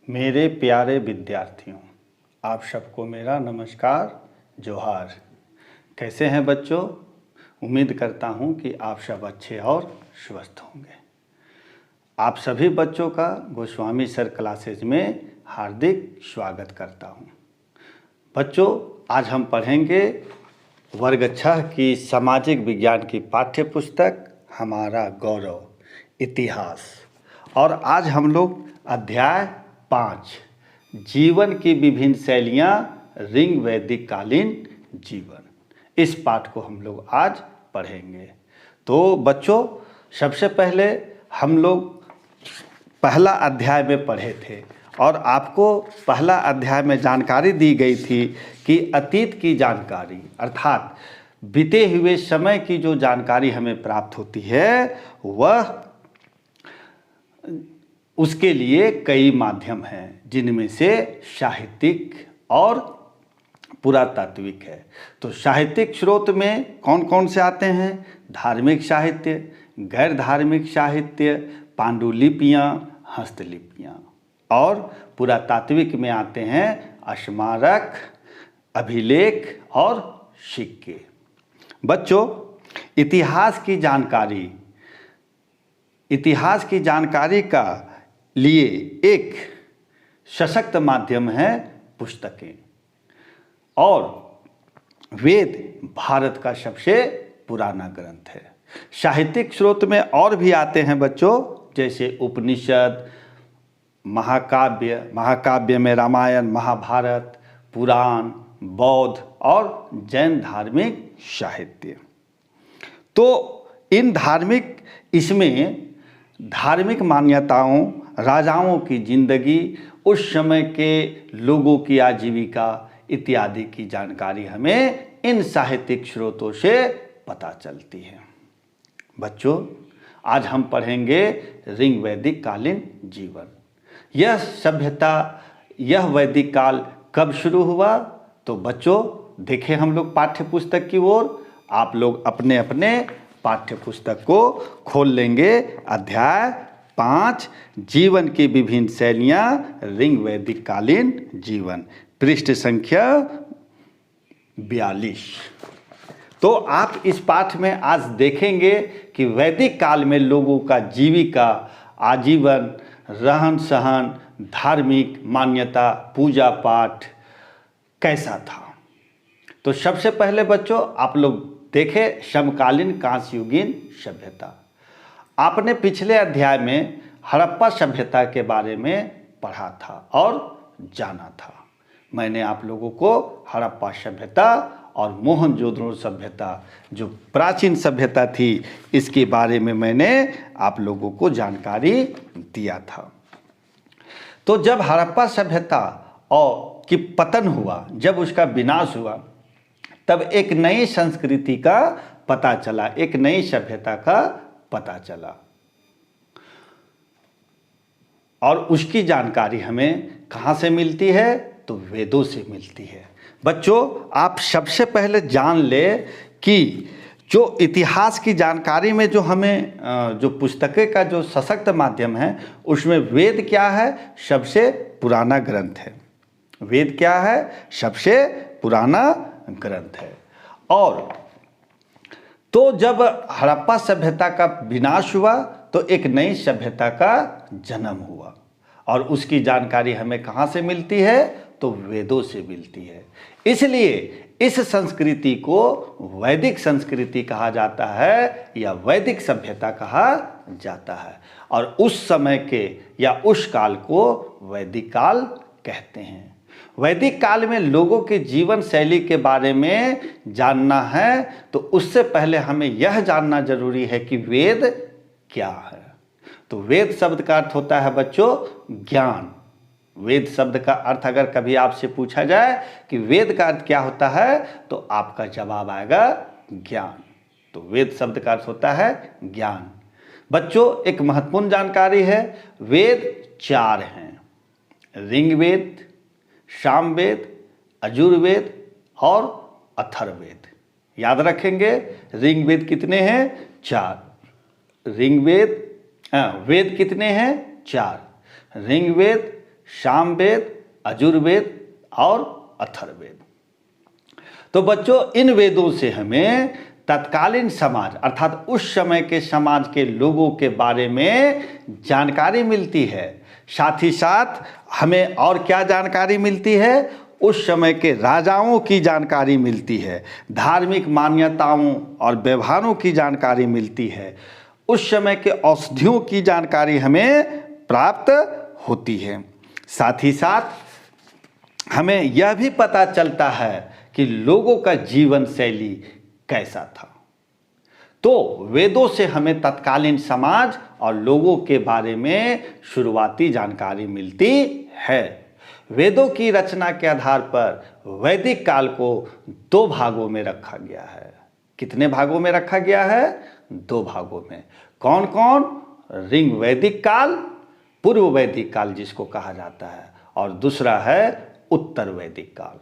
मेरे प्यारे विद्यार्थियों, आप सबको मेरा नमस्कार, जोहार। कैसे हैं बच्चों? उम्मीद करता हूं कि आप सब अच्छे और स्वस्थ होंगे। आप सभी बच्चों का गोस्वामी सर क्लासेज में हार्दिक स्वागत करता हूं। बच्चों, आज हम पढ़ेंगे वर्ग 6 की सामाजिक विज्ञान की पाठ्य पुस्तक हमारा गौरव इतिहास। और आज हम लोग अध्याय 5 जीवन की विभिन्न शैलियाँ ऋग वैदिक कालीन जीवन, इस पाठ को हम लोग आज पढ़ेंगे। तो बच्चों, सबसे पहले हम लोग पहला अध्याय में पढ़े थे और आपको पहला अध्याय में जानकारी दी गई थी कि अतीत की जानकारी अर्थात बीते हुए समय की जो जानकारी हमें प्राप्त होती है वह उसके लिए कई माध्यम हैं, जिनमें से साहित्यिक और पुरातात्विक है। तो साहित्यिक स्रोत में कौन कौन से आते हैं? धार्मिक साहित्य, गैर धार्मिक साहित्य, पांडुलिपियाँ, हस्तलिपियाँ। और पुरातात्विक में आते हैं स्मारक, अभिलेख और सिक्के। बच्चों, इतिहास की जानकारी का लिए एक सशक्त माध्यम है पुस्तकें। और वेद भारत का सबसे पुराना ग्रंथ है। साहित्यिक स्रोत में और भी आते हैं बच्चों, जैसे उपनिषद, महाकाव्य में रामायण, महाभारत, पुराण, बौद्ध और जैन धार्मिक साहित्य। तो इसमें धार्मिक मान्यताओं, राजाओं की जिंदगी, उस समय के लोगों की आजीविका इत्यादि की जानकारी हमें इन साहित्यिक स्रोतों से पता चलती है। बच्चों, आज हम पढ़ेंगे ऋग वैदिक कालीन जीवन। यह वैदिक काल कब शुरू हुआ? तो बच्चों देखें हम लोग पाठ्य पुस्तक की ओर। आप लोग अपने अपने पाठ्य पुस्तक को खोल लेंगे। अध्याय 5 जीवन की विभिन्न शैलियाँ ऋग वैदिक कालीन जीवन, पृष्ठ संख्या 42। तो आप इस पाठ में आज देखेंगे कि वैदिक काल में लोगों का जीविका, आजीवन, रहन सहन, धार्मिक मान्यता, पूजा पाठ कैसा था। तो सबसे पहले बच्चों आप लोग देखें समकालीन कांस्ययुगीन सभ्यता। आपने पिछले अध्याय में हड़प्पा सभ्यता के बारे में पढ़ा था और जाना था। मैंने आप लोगों को हड़प्पा सभ्यता और मोहनजोदड़ो सभ्यता, जो प्राचीन सभ्यता थी, इसके बारे में मैंने आप लोगों को जानकारी दिया था। तो जब हड़प्पा सभ्यता की पतन हुआ, जब उसका विनाश हुआ, तब एक नई संस्कृति का पता चला, एक नई सभ्यता का पता चला। और उसकी जानकारी हमें कहाँ से मिलती है? तो वेदों से मिलती है। बच्चों, आप सबसे पहले जान ले कि जो इतिहास की जानकारी में जो हमें जो पुस्तकें का जो सशक्त माध्यम है, उसमें वेद क्या है? सबसे पुराना ग्रंथ है। वेद क्या है? सबसे पुराना ग्रंथ है। और तो जब हड़प्पा सभ्यता का विनाश हुआ तो एक नई सभ्यता का जन्म हुआ। और उसकी जानकारी हमें कहाँ से मिलती है? तो वेदों से मिलती है। इसलिए इस संस्कृति को वैदिक संस्कृति कहा जाता है या वैदिक सभ्यता कहा जाता है। और उस समय के या उस काल को वैदिक काल कहते हैं। वैदिक काल में लोगों के जीवन शैली के बारे में जानना है तो उससे पहले हमें यह जानना जरूरी है कि वेद क्या है। तो वेद शब्द का अर्थ होता है बच्चों ज्ञान। वेद शब्द का अर्थ अगर कभी आपसे पूछा जाए कि वेद का अर्थ क्या होता है, तो आपका जवाब आएगा ज्ञान। तो वेद शब्द का अर्थ होता है ज्ञान। बच्चों, एक महत्वपूर्ण जानकारी है, वेद 4 हैं: ऋग्वेद, सामवेद, यजुर्वेद और अथर्ववेद। याद रखेंगे, ऋग्वेद कितने हैं? 4। वेद कितने हैं? 4। ऋग्वेद, सामवेद, यजुर्वेद और अथर्ववेद। तो बच्चों, इन वेदों से हमें तत्कालीन समाज अर्थात उस समय के समाज के लोगों के बारे में जानकारी मिलती है। साथ ही साथ हमें और क्या जानकारी मिलती है? उस समय के राजाओं की जानकारी मिलती है, धार्मिक मान्यताओं और व्यवहारों की जानकारी मिलती है, उस समय के औषधियों की जानकारी हमें प्राप्त होती है। साथ ही साथ हमें यह भी पता चलता है कि लोगों का जीवन शैली कैसा था। तो वेदों से हमें तत्कालीन समाज और लोगों के बारे में शुरुआती जानकारी मिलती है। वेदों की रचना के आधार पर वैदिक काल को 2 भागों में रखा गया है। कितने भागों में रखा गया है? 2 भागों में। कौन कौन? ऋग वैदिक काल, पूर्व वैदिक काल जिसको कहा जाता है, और दूसरा है उत्तर वैदिक काल।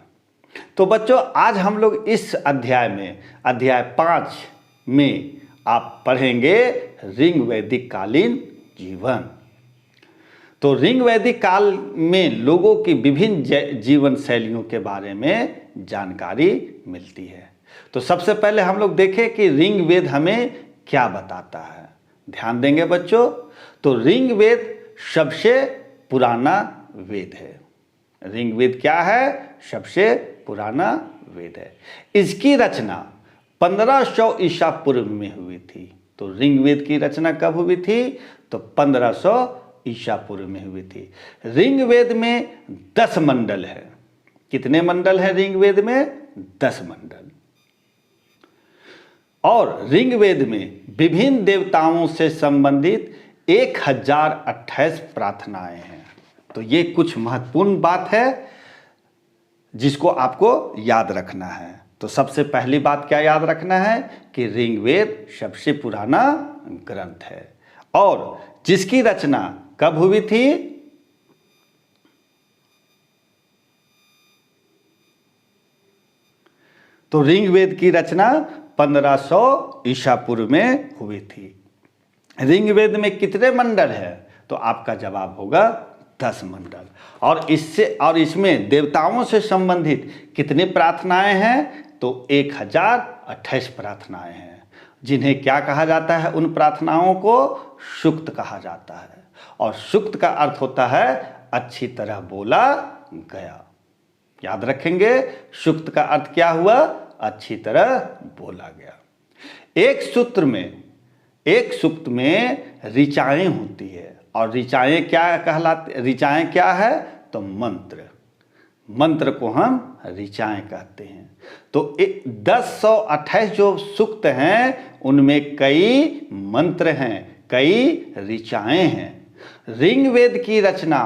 तो बच्चों, आज हम लोग इस अध्याय में, अध्याय 5 में आप पढ़ेंगे ऋग वैदिक कालीन जीवन। तो ऋग वैदिक काल में लोगों की विभिन्न जीवन शैलियों के बारे में जानकारी मिलती है। तो सबसे पहले हम लोग देखें कि ऋग वेद हमें क्या बताता है। ध्यान देंगे बच्चों। तो ऋग वेद सबसे पुराना वेद है। ऋग वेद क्या है? सबसे पुराना वेद है। इसकी रचना 1500 ईसा पूर्व में हुई थी। तो ऋग वेद की रचना कब हुई थी? तो 1500 ईसा पूर्व में हुई थी। ऋग वेद में 10 मंडल है। कितने मंडल है ऋग वेद में? 10 मंडल। और ऋग वेद में विभिन्न देवताओं से संबंधित 1028 प्रार्थनाएं हैं। तो ये कुछ महत्वपूर्ण बात है जिसको आपको याद रखना है। तो सबसे पहली बात क्या याद रखना है कि ऋग वेद सबसे पुराना ग्रंथ है और जिसकी रचना कब हुई थी? तो ऋग वेद की रचना 1500 ईसा पूर्व में हुई थी। ऋग वेद में कितने मंडल है? तो आपका जवाब होगा 10 मंडल। और इसमें देवताओं से संबंधित कितनी प्रार्थनाएं हैं? तो 1028 प्रार्थनाएं हैं, जिन्हें क्या कहा जाता है? उन प्रार्थनाओं को सूक्त कहा जाता है। और सूक्त का अर्थ होता है अच्छी तरह बोला गया। याद रखेंगे, सूक्त का अर्थ क्या हुआ? अच्छी तरह बोला गया। एक सूक्त में ऋचाएं होती है। और ऋचाएं क्या कहलाती? ऋचाएं क्या है? तो मंत्र को हम ऋचाएं कहते हैं। तो 1028 जो सूक्त हैं उनमें कई मंत्र हैं, कई ऋचाएं हैं। ऋग वेद की रचना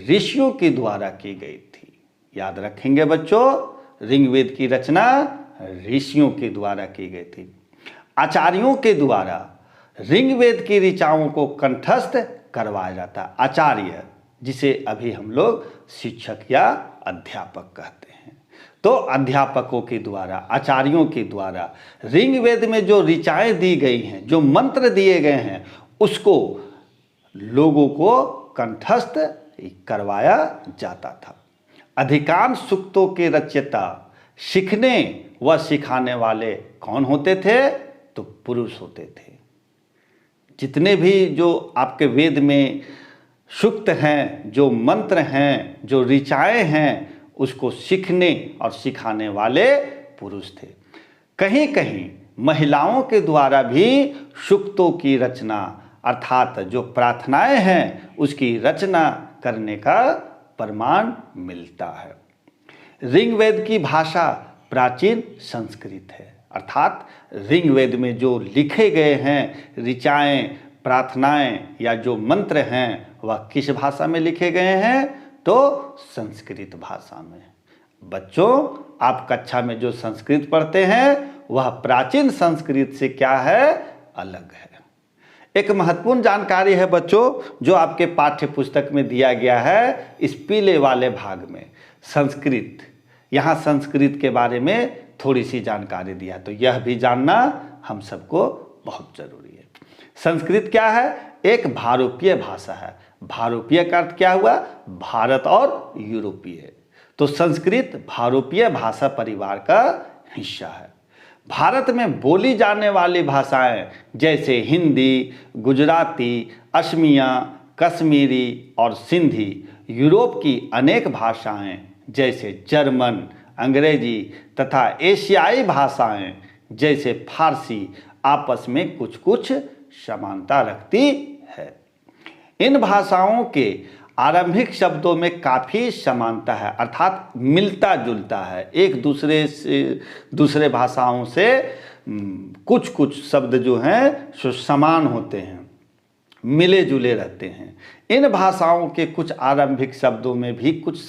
ऋषियों के द्वारा की गई थी। याद रखेंगे बच्चों, ऋग वेद की रचना ऋषियों के द्वारा की गई थी। आचार्यों के द्वारा ऋग वेद की ऋचाओं को कंठस्थ करवाया जाता है। आचार्य जिसे अभी हम लोग शिक्षक या अध्यापक कहते हैं। तो अध्यापकों के द्वारा, आचार्यों के द्वारा ऋग वेद में जो ऋचाएं दी गई हैं, जो मंत्र दिए गए हैं, उसको लोगों को कंठस्थ करवाया जाता था। अधिकांश सूक्तों के रचयिता, सीखने व सिखाने वाले कौन होते थे? तो पुरुष होते थे। जितने भी जो आपके वेद में सूक्त हैं, जो मंत्र हैं, जो ऋचाएं हैं, उसको सीखने और सिखाने वाले पुरुष थे। कहीं कहीं महिलाओं के द्वारा भी सूक्तों की रचना अर्थात जो प्रार्थनाएं हैं उसकी रचना करने का प्रमाण मिलता है। ऋग वेद की भाषा प्राचीन संस्कृत है। अर्थात ऋग वेद में जो लिखे गए हैं ऋचाएं, प्रार्थनाएं या जो मंत्र हैं वह किस भाषा में लिखे गए हैं? तो संस्कृत भाषा में। बच्चों, आप कक्षा में जो संस्कृत पढ़ते हैं वह प्राचीन संस्कृत से क्या है? अलग है। एक महत्वपूर्ण जानकारी है बच्चों, जो आपके पाठ्य पुस्तक में दिया गया है इस पीले वाले भाग में, संस्कृत। यहाँ संस्कृत के बारे में थोड़ी सी जानकारी दिया, तो यह भी जानना हम सबको बहुत जरूरी है। संस्कृत क्या है? एक भारोपीय भाषा है। भारोपीय का अर्थ क्या हुआ? भारत और यूरोपीय। तो संस्कृत भारोपीय भाषा परिवार का हिस्सा है। भारत में बोली जाने वाली भाषाएं जैसे हिंदी, गुजराती, असमिया, कश्मीरी और सिंधी यूरोप की अनेक भाषाएं जैसे जर्मन, अंग्रेजी तथा एशियाई भाषाएं जैसे फारसी आपस में कुछ कुछ समानता रखती है। इन भाषाओं के आरंभिक शब्दों में काफ़ी समानता है, अर्थात मिलता जुलता है। एक दूसरे से दूसरे भाषाओं से कुछ कुछ शब्द जो हैं सो समान होते हैं, मिले जुले रहते हैं। इन भाषाओं के कुछ आरंभिक शब्दों में भी कुछ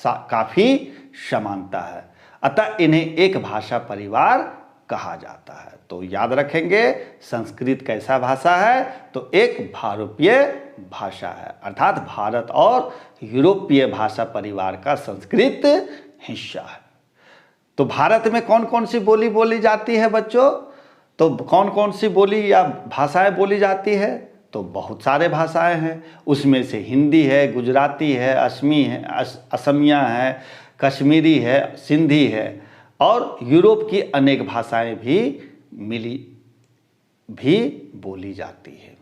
काफ़ी समानता है, अतः इन्हें एक भाषा परिवार कहा जाता है। तो याद रखेंगे संस्कृत कैसा भाषा है? तो एक भारोपीय भाषा है, अर्थात भारत और यूरोपीय भाषा परिवार का संस्कृत हिस्सा है। तो भारत में कौन कौन सी बोली बोली जाती है बच्चों? तो कौन कौन सी बोली या भाषाएं बोली जाती है? तो बहुत सारे भाषाएं हैं, उसमें से हिंदी है, गुजराती है, असमिया है, कश्मीरी है, सिंधी है और यूरोप की अनेक भाषाएं भी बोली जाती है।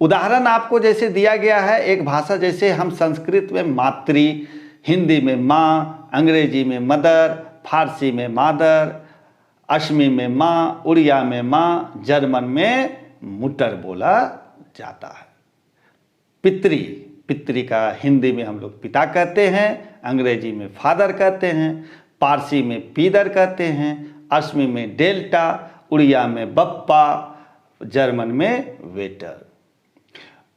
उदाहरण आपको जैसे दिया गया है, एक भाषा जैसे हम संस्कृत में मातृ, हिंदी में माँ, अंग्रेजी में मदर, फारसी में मादर, असमी में माँ, उड़िया में माँ, जर्मन में मुटर बोला जाता है। पितृ का हिंदी में हम लोग पिता कहते हैं, अंग्रेजी में फादर कहते हैं, पारसी में पीदर कहते हैं, असमी में डेल्टा, उड़िया में बप्पा, जर्मन में वेटर।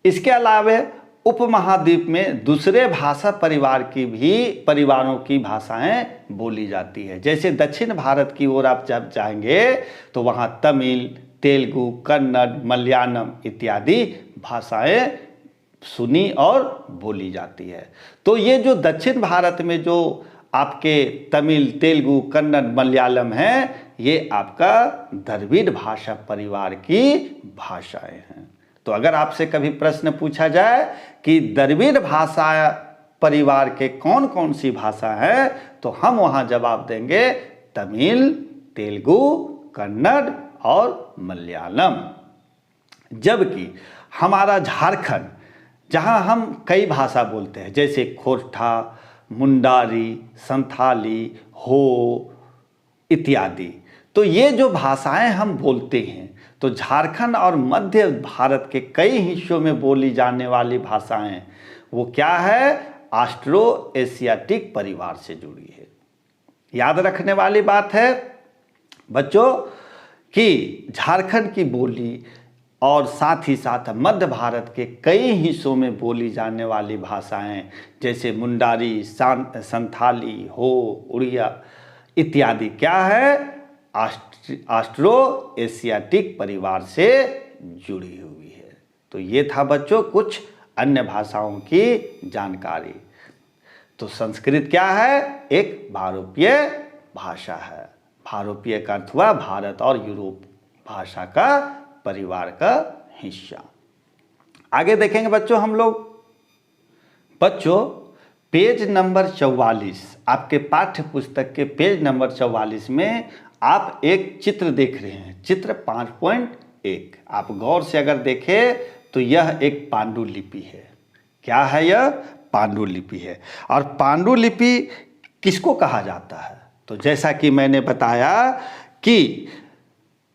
इसके अलावा उपमहाद्वीप में दूसरे भाषा परिवारों की भाषाएं बोली जाती है। जैसे दक्षिण भारत की ओर आप जब जाएंगे तो वहाँ तमिल, तेलुगु, कन्नड़, मलयालम इत्यादि भाषाएं सुनी और बोली जाती है। तो ये जो दक्षिण भारत में जो आपके तमिल, तेलुगु, कन्नड़, मलयालम है, ये आपका द्रविड़ भाषा परिवार की भाषाएं हैं। तो अगर आपसे कभी प्रश्न पूछा जाए कि द्रविड़ भाषा परिवार के कौन कौन सी भाषा है, तो हम वहाँ जवाब देंगे तमिल, तेलुगु, कन्नड़ और मलयालम। जबकि हमारा झारखंड, जहाँ हम कई भाषा बोलते हैं जैसे खोरठा, मुंडारी, संथाली, हो इत्यादि, तो ये जो भाषाएं हम बोलते हैं, तो झारखंड और मध्य भारत के कई हिस्सों में बोली जाने वाली भाषाएं वो क्या है? ऑस्ट्रो एशियाटिक परिवार से जुड़ी है। याद रखने वाली बात है बच्चों कि झारखंड की बोली और साथ ही साथ मध्य भारत के कई हिस्सों में बोली जाने वाली भाषाएं जैसे मुंडारी, संथाली, हो, उड़िया इत्यादि क्या है? ऑस्ट्रो एशियाटिक परिवार से जुड़ी हुई है। तो ये था बच्चों कुछ अन्य भाषाओं की जानकारी। तो संस्कृत क्या है? एक भारोपीय भाषा है। भारोपीय का अर्थ हुआ भारत और यूरोप भाषा का परिवार का हिस्सा। आगे देखेंगे बच्चों हम लोग। बच्चों पेज नंबर 44, आपके पाठ्य पुस्तक के पेज नंबर 44 में आप एक चित्र देख रहे हैं, चित्र 5.1। आप गौर से अगर देखें तो यह एक पांडुलिपि है। क्या है यह? पांडुलिपि है। और पांडुलिपि किसको कहा जाता है? तो जैसा कि मैंने बताया कि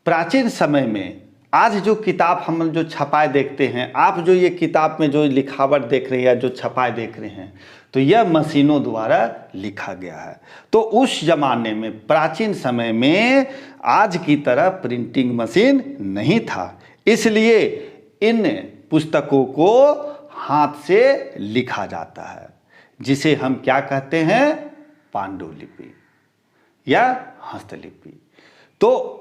प्राचीन समय में आज जो किताब हम जो छपाए देखते हैं, आप जो ये किताब में जो लिखावट देख रहे हैं, जो छपाए देख रहे हैं, तो यह मशीनों द्वारा लिखा गया है। तो उस जमाने में प्राचीन समय में आज की तरह प्रिंटिंग मशीन नहीं था, इसलिए इन पुस्तकों को हाथ से लिखा जाता है, जिसे हम क्या कहते हैं? पांडुलिपि या हस्तलिपि। तो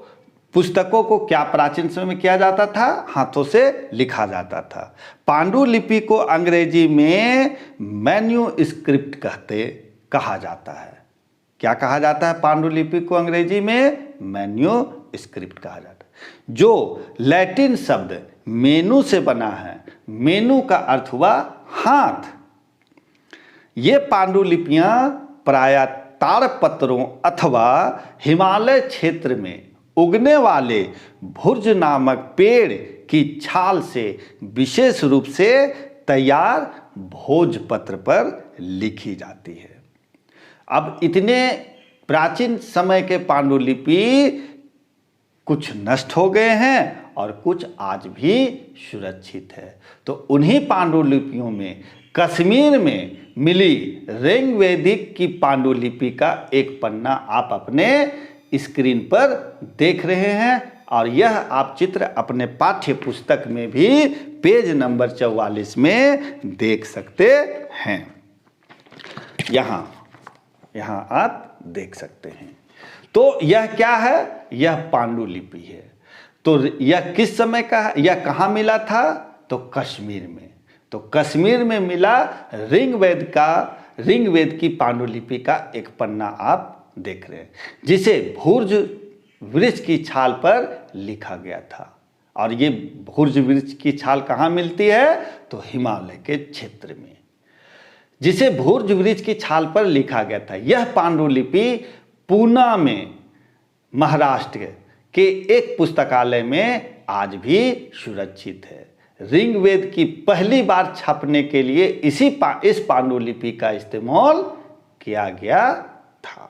पुस्तकों को क्या प्राचीन समय में किया जाता था? हाथों से लिखा जाता था। पांडुलिपि को अंग्रेजी में मैन्यूस्क्रिप्ट कहा जाता है। क्या कहा जाता है? पांडुलिपि को अंग्रेजी में मैन्यूस्क्रिप्ट कहा जाता है। जो लैटिन शब्द मेनू से बना है। मेनू का अर्थ हुआ हाथ। ये पांडुलिपियां प्रायः ताड़पत्रों अथवा हिमालय क्षेत्र में उगने वाले भुर्ज नामक पेड़ की छाल से विशेष रूप से तैयार भोजपत्र पर लिखी जाती है। अब इतने प्राचीन समय के पांडुलिपि कुछ नष्ट हो गए हैं और कुछ आज भी सुरक्षित है। तो उन्हीं पांडुलिपियों में कश्मीर में मिली ऋग्वेदिक की पांडुलिपि का एक पन्ना आप अपने स्क्रीन पर देख रहे हैं और यह आप चित्र अपने पाठ्य पुस्तक में भी पेज नंबर 44 में देख सकते हैं। यहाँ आप देख सकते हैं। तो यह क्या है? यह पांडुलिपि है। तो यह किस समय का है? यह कहाँ मिला था? तो कश्मीर में। तो कश्मीर में मिला ऋग्वेद की पांडुलिपि का एक पन्ना आप देख रहे हैं, जिसे भुर्ज वृक्ष की छाल पर लिखा गया था। और ये भुर्ज वृक्ष की छाल कहाँ मिलती है? तो हिमालय के क्षेत्र में, जिसे भुर्ज वृक्ष की छाल पर लिखा गया था। यह पांडुलिपि पूना में महाराष्ट्र के एक पुस्तकालय में आज भी सुरक्षित है। ऋग्वेद की पहली बार छपने के लिए इस पांडुलिपि का इस्तेमाल किया गया था।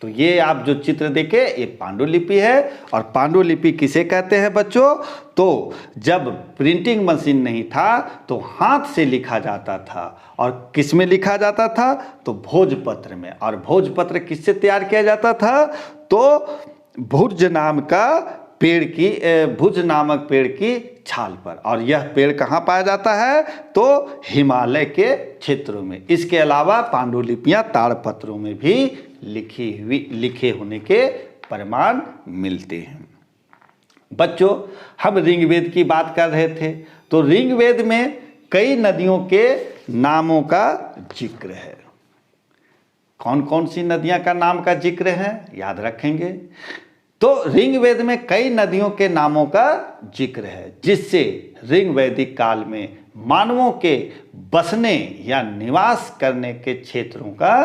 तो ये आप जो चित्र देखे ये पांडुलिपि है। और पांडुलिपि किसे कहते हैं बच्चों? तो जब प्रिंटिंग मशीन नहीं था तो हाथ से लिखा जाता था। और किस में लिखा जाता था? तो भोजपत्र में। और भोजपत्र किससे तैयार किया जाता था? तो भुर्ज नामक पेड़ की छाल पर। और यह पेड़ कहाँ पाया जाता है? तो हिमालय के क्षेत्रों में। इसके अलावा पांडुलिपियां ताड़पत्रों में भी लिखे होने के प्रमाण मिलते हैं। बच्चों, हम ऋग्वेद की बात कर रहे थे। तो ऋग्वेद में कई नदियों के नामों का जिक्र है। कौन कौन सी नदियां का नाम का जिक्र है याद रखेंगे। तो ऋग्वेद में कई नदियों के नामों का जिक्र है, जिससे ऋग्वैदिक काल में मानवों के बसने या निवास करने के क्षेत्रों का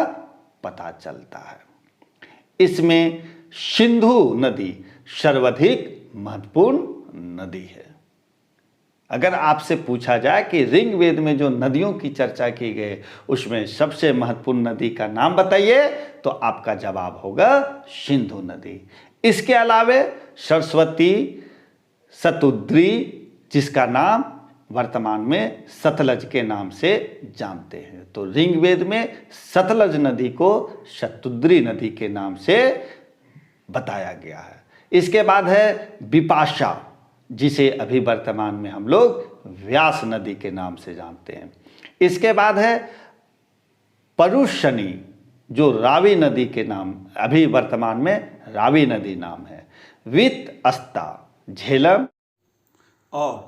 पता चलता है। इसमें सिंधु नदी सर्वाधिक महत्वपूर्ण नदी है। अगर आपसे पूछा जाए कि ऋग्वेद में जो नदियों की चर्चा की गई उसमें सबसे महत्वपूर्ण नदी का नाम बताइए, तो आपका जवाब होगा सिंधु नदी। इसके अलावे सरस्वती, शतुद्री, जिसका नाम वर्तमान में सतलज के नाम से जानते हैं। तो ऋग्वेद में सतलज नदी को शतुद्री नदी के नाम से बताया गया है। इसके बाद है विपाशा, जिसे अभी वर्तमान में हम लोग व्यास नदी के नाम से जानते हैं। इसके बाद है परुशनी, जो रावी नदी के नाम अभी वर्तमान में रावी नदी नाम है। वित, अस्ता, झेलम और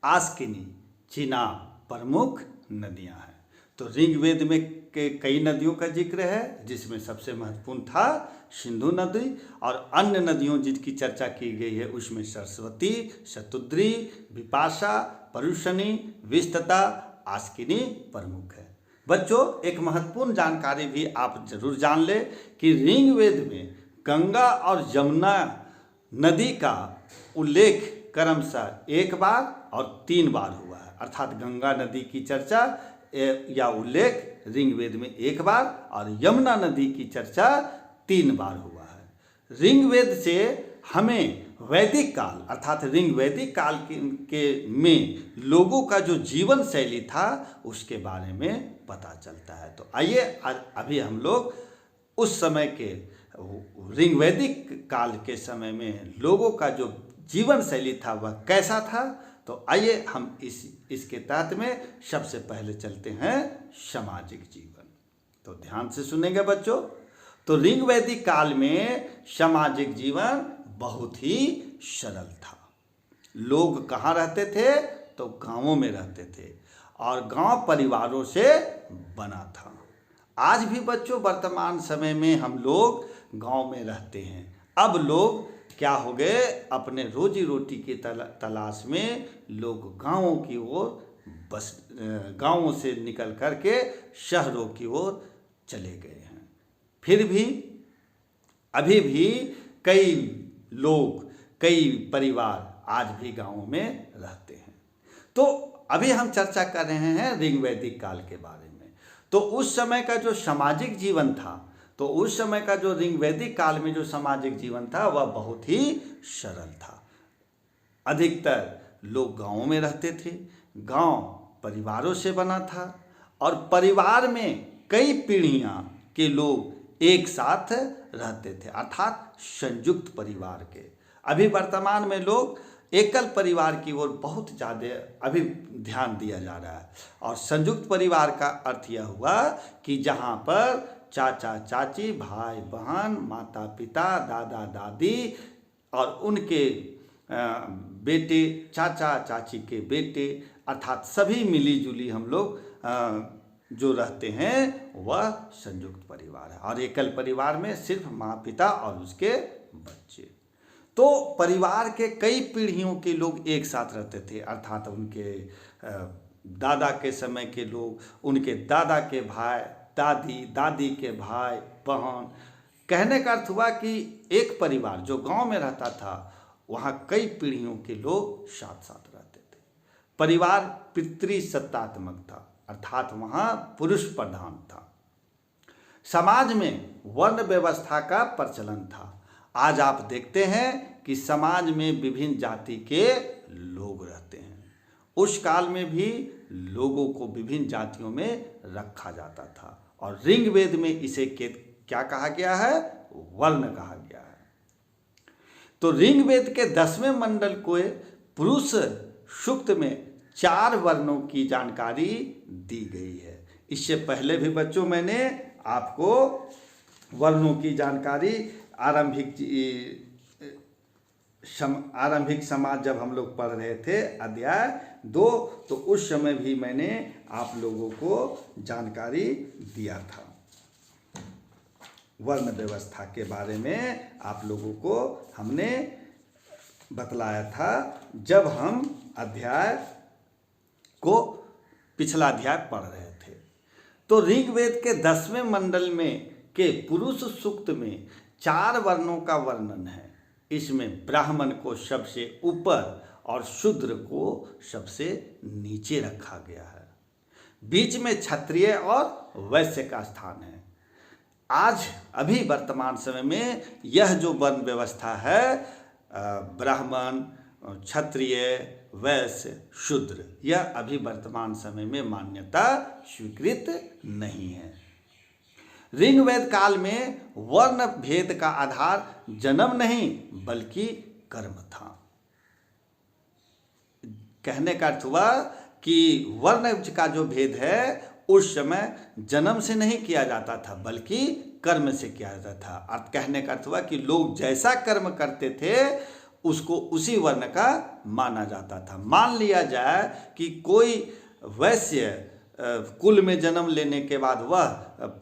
आस्किनी, चिनाब प्रमुख नदियां हैं। तो ऋग्वेद में कई नदियों का जिक्र है, जिसमें सबसे महत्वपूर्ण था सिंधु नदी। और अन्य नदियों जिनकी चर्चा की गई है उसमें सरस्वती, शतुद्री, विपाशा, परुशनी, विस्तता, आस्किनी प्रमुख है। बच्चों, एक महत्वपूर्ण जानकारी भी आप जरूर जान ले कि ऋग्वेद में गंगा और यमुना नदी का उल्लेख क्रमशः 1 बार और 3 बार हुआ है। अर्थात गंगा नदी की चर्चा या उल्लेख ऋग्वेद में 1 बार और यमुना नदी की चर्चा 3 बार हुआ है। ऋग्वेद से हमें वैदिक काल अर्थात ऋग्वैदिक काल में लोगों का जो जीवन शैली था उसके बारे में पता चलता है। तो आइए अभी हम लोग उस समय के ऋग्वैदिक काल के समय में लोगों का जो जीवन शैली था वह कैसा था। तो आइए हम इसके तहत में सबसे पहले चलते हैं सामाजिक जीवन। तो ध्यान से सुनेंगे बच्चों। तो ऋग्वैदिक काल में सामाजिक जीवन बहुत ही सरल था। लोग कहाँ रहते थे? तो गांवों में रहते थे और गांव परिवारों से बना था। आज भी बच्चों वर्तमान समय में हम लोग गांव में रहते हैं। अब लोग क्या हो गए, अपने रोजी रोटी की तलाश में लोग गांवों की ओर बस गांवों से निकल करके शहरों की ओर चले गए हैं। फिर भी अभी भी कई लोग, कई परिवार आज भी गांवों में रहते हैं। तो अभी हम चर्चा कर रहे हैं ऋग वैदिक काल के बारे में। तो उस समय का जो सामाजिक जीवन था, तो उस समय का जो ऋग वैदिक काल में जो सामाजिक जीवन था वह बहुत ही सरल था। अधिकतर लोग गांवों में रहते थे, गांव परिवारों से बना था और परिवार में कई पीढ़ियां के लोग एक साथ रहते थे, अर्थात संयुक्त परिवार के। अभी वर्तमान में लोग एकल परिवार की ओर बहुत ज़्यादा अभी ध्यान दिया जा रहा है। और संयुक्त परिवार का अर्थ यह हुआ कि जहाँ पर चाचा चाची, भाई बहन, माता पिता, दादा दादी और उनके बेटे, चाचा चाची के बेटे, अर्थात सभी मिली जुली हम लोग जो रहते हैं वह संयुक्त परिवार है। और एकल परिवार में सिर्फ माँ पिता और उसके बच्चे। तो परिवार के कई पीढ़ियों के लोग एक साथ रहते थे, अर्थात उनके दादा के समय के लोग, उनके दादा के भाई, दादी, दादी के भाई बहन। कहने का अर्थ हुआ कि एक परिवार जो गांव में रहता था वहाँ कई पीढ़ियों के लोग साथ साथ रहते थे। परिवार पितृसत्तात्मक था, अर्थात वहाँ पुरुष प्रधान था। समाज में वर्ण व्यवस्था का प्रचलन था। आज आप देखते हैं कि समाज में विभिन्न जाति के लोग रहते हैं। उस काल में भी लोगों को विभिन्न जातियों में रखा जाता था और ऋग्वेद में इसे क्या कहा गया है, वर्ण कहा गया है। तो ऋग्वेद के 10वें मंडल को पुरुष सूक्त में 4 वर्णों की जानकारी दी गई है। इससे पहले भी बच्चों मैंने आपको वर्णों की जानकारी आरंभिक समाज जब हम लोग पढ़ रहे थे अध्याय 2, तो उस समय भी मैंने आप लोगों को जानकारी दिया था। वर्ण व्यवस्था के बारे में आप लोगों को हमने बतलाया था जब हम पिछला अध्याय पढ़ रहे थे। तो ऋग्वेद के 10वें मंडल में के पुरुष सूक्त में 4 वर्णों का वर्णन है। इसमें ब्राह्मण को सबसे ऊपर और शूद्र को सबसे नीचे रखा गया है। बीच में क्षत्रिय और वैश्य का स्थान है। आज अभी वर्तमान समय में यह जो वर्ण व्यवस्था है, ब्राह्मण, क्षत्रिय, वैश्य, शूद्र, यह अभी वर्तमान समय में मान्यता स्वीकृत नहीं है। ऋग्वेद काल में वर्ण भेद का आधार जन्म नहीं बल्कि कर्म था। कहने का अर्थ हुआ कि वर्ण का जो भेद है उस समय जन्म से नहीं किया जाता था बल्कि कर्म से किया जाता था। अर्थ कहने का अर्थ हुआ कि लोग जैसा कर्म करते थे उसको उसी वर्ण का माना जाता था। मान लिया जाए कि कोई वैश्य कुल में जन्म लेने के बाद वह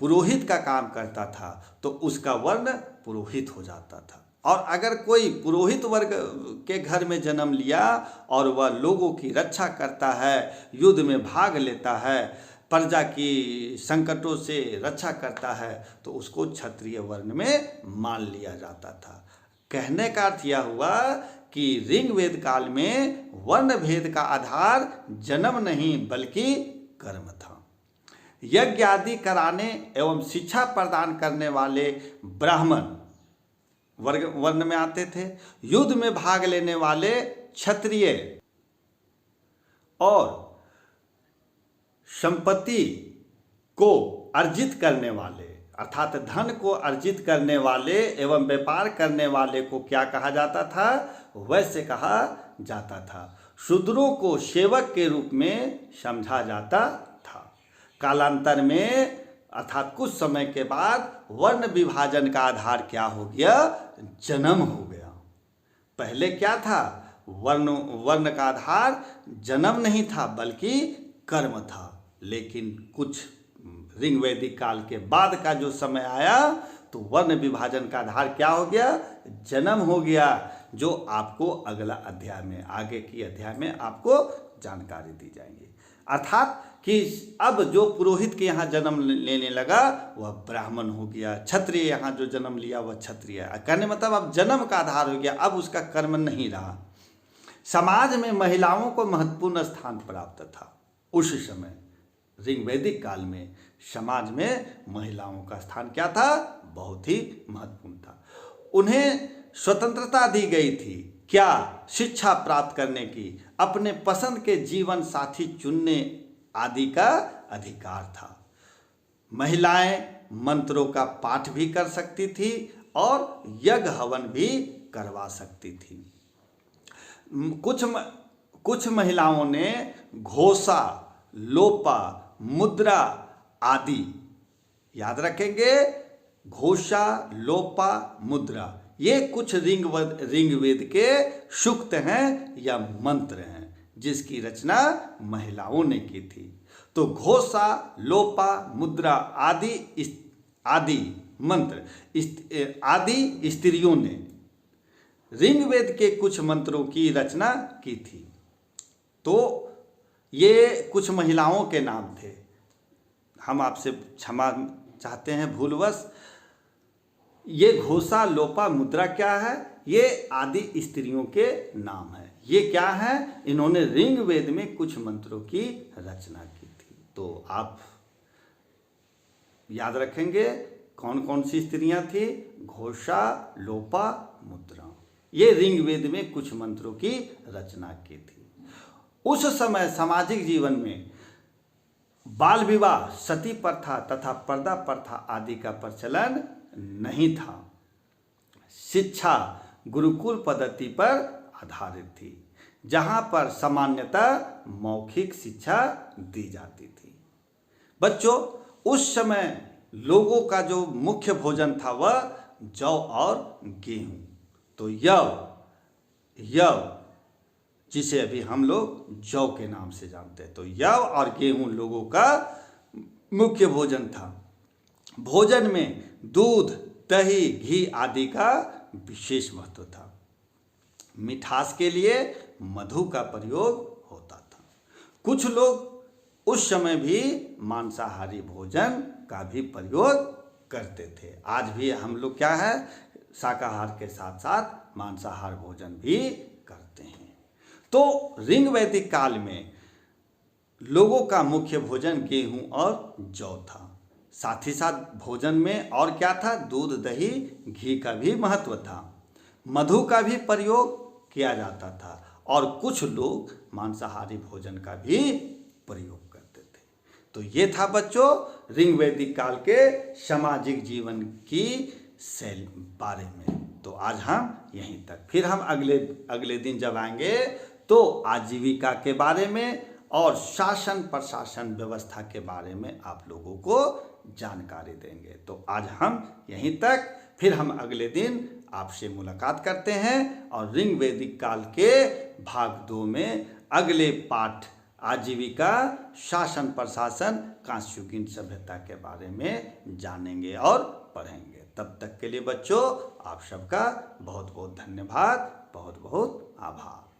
पुरोहित का काम करता था तो उसका वर्ण पुरोहित हो जाता था। और अगर कोई पुरोहित वर्ग के घर में जन्म लिया और वह लोगों की रक्षा करता है, युद्ध में भाग लेता है, प्रजा की संकटों से रक्षा करता है, तो उसको क्षत्रिय वर्ण में मान लिया जाता था। कहने का अर्थ यह हुआ कि ऋग्वेद काल में वर्ण भेद का आधार जन्म नहीं बल्कि कर्म था। यज्ञ आदि कराने एवं शिक्षा प्रदान करने वाले ब्राह्मण वर्ण में आते थे। युद्ध में भाग लेने वाले क्षत्रिय और संपत्ति को अर्जित करने वाले अर्थात धन को अर्जित करने वाले एवं व्यापार करने वाले को क्या कहा जाता था, वैश्य कहा जाता था। शूद्रों को सेवक के रूप में समझा जाता था। कालांतर में अर्थात कुछ समय के बाद वर्ण विभाजन का आधार क्या हो गया, जन्म हो गया। पहले क्या था, वर्ण का आधार जन्म नहीं था बल्कि कर्म था। लेकिन कुछ ऋग्वैदिक काल के बाद का जो समय आया तो वर्ण विभाजन का आधार क्या हो गया? जन्म हो गया, जो आपको अगला अध्याय में, आगे की अध्याय में आपको जानकारी दी जाएंगी। अर्थात कि अब जो पुरोहित के यहाँ जन्म लेने लगा वह ब्राह्मण हो गया, क्षत्रिय यहाँ जो जन्म लिया वह क्षत्रिय। कहने मतलब अब जन्म का आधार हो गया, अब उसका कर्म नहीं रहा। समाज में महिलाओं को महत्वपूर्ण स्थान प्राप्त था। उस समय ऋग्वैदिक काल में समाज में महिलाओं का स्थान क्या था? बहुत ही महत्वपूर्ण था। उन्हें स्वतंत्रता दी गई थी, क्या? शिक्षा प्राप्त करने की, अपने पसंद के जीवन साथी चुनने आदि का अधिकार था। महिलाएं मंत्रों का पाठ भी कर सकती थी और यज्ञ हवन भी करवा सकती थी। कुछ महिलाओं ने घोषा, लोपा, मुद्रा आदि, याद रखेंगे, घोषा, लोपा, मुद्रा, ये कुछ ऋग्वेद के सूक्त हैं या मंत्र हैं जिसकी रचना महिलाओं ने की थी। तो घोषा, लोपा, मुद्रा आदि मंत्र आदि स्त्रियों ने ऋग्वेद के कुछ मंत्रों की रचना की थी। तो ये कुछ महिलाओं के नाम थे। हम आपसे क्षमा चाहते हैं भूलवश। ये घोषा, लोपा, मुद्रा क्या है? ये आदि स्त्रियों के नाम है। ये क्या है? इन्होंने ऋग्वेद में कुछ मंत्रों की रचना की थी। तो आप याद रखेंगे कौन कौन सी स्त्रियां थी? घोषा, लोपा, मुद्रा, ये ऋग्वेद में कुछ मंत्रों की रचना की थी। उस समय सामाजिक जीवन में बाल विवाह, सती प्रथा तथा पर्दा प्रथा आदि का प्रचलन नहीं था। शिक्षा गुरुकुल पद्धति पर आधारित थी, जहां पर सामान्यतः मौखिक शिक्षा दी जाती थी। बच्चों, उस समय लोगों का जो मुख्य भोजन था वह जौ और गेहूं। तो यव जिसे अभी हम लोग जौ के नाम से जानते हैं, तो यव और गेहूं लोगों का मुख्य भोजन था। भोजन में दूध, दही, घी आदि का विशेष महत्व था। मिठास के लिए मधु का प्रयोग होता था। कुछ लोग उस समय भी मांसाहारी भोजन का भी प्रयोग करते थे। आज भी हम लोग क्या है, शाकाहार के साथ साथ मांसाहार भोजन भी करते हैं। तो ऋग्वैदिक काल में लोगों का मुख्य भोजन गेहूं और जौ था। साथ ही साथ भोजन में और क्या था? दूध, दही, घी का भी महत्व था। मधु का भी प्रयोग किया जाता था और कुछ लोग मांसाहारी भोजन का भी प्रयोग करते थे। तो ये था बच्चों ऋग्वैदिक काल के सामाजिक जीवन की शैली बारे में। तो आज हम यहीं तक, फिर हम अगले दिन जब आएंगे तो आजीविका के बारे में और शासन प्रशासन व्यवस्था के बारे में आप लोगों को जानकारी देंगे। तो आज हम यहीं तक, फिर हम अगले दिन आपसे मुलाकात करते हैं और ऋग्वैदिक काल के भाग 2 में अगले पाठ आजीविका, शासन प्रशासन, कांस्युगीन सभ्यता के बारे में जानेंगे और पढ़ेंगे। तब तक के लिए बच्चों आप सबका बहुत बहुत धन्यवाद, बहुत बहुत आभार।